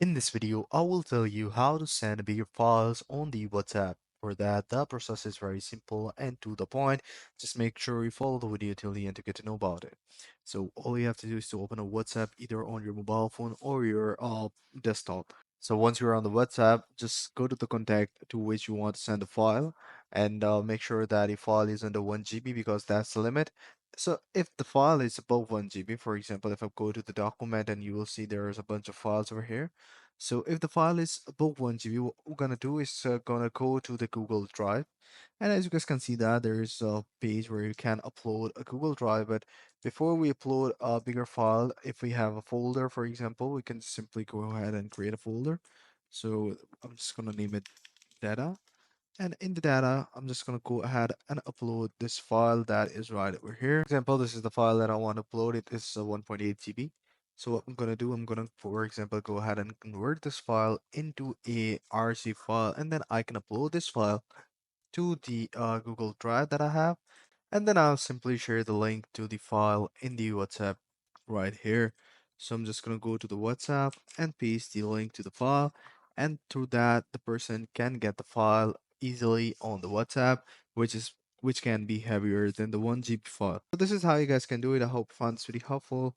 In this video, I will tell you how to send bigger files on the WhatsApp. For that, the process is very simple and to the point. Just make sure you follow the video till the end to get to know about it. So all you have to do is to open a WhatsApp either on your mobile phone or your desktop. So once you're on the WhatsApp, just go to the contact to which you want to send the file and make sure that your file is under 1 GB because that's the limit. So if the file is above 1 GB, for example, if I go to the document and you will see there's a bunch of files over here. So if the file is above 1 GB, what we're gonna do is gonna go to the Google Drive. And as you guys can see that there's a page where you can upload a Google Drive. But before we upload a bigger file, if we have a folder, for example, we can simply go ahead and create a folder. So I'm just gonna name it data. And in the data, I'm just going to go ahead and upload this file that is right over here. For example, this is the file that I want to upload. It is 1.8 GB. So what I'm going to do, I'm going to, for example, go ahead and convert this file into a RC file, and then I can upload this file to the Google Drive that I have, and then I'll simply share the link to the file in the WhatsApp right here. So I'm just gonna go to the WhatsApp and paste the link to the file, and through that the person can get the file easily on the WhatsApp, which can be heavier than the 1 GB file. So this is how you guys can do it. I hope you found this video helpful.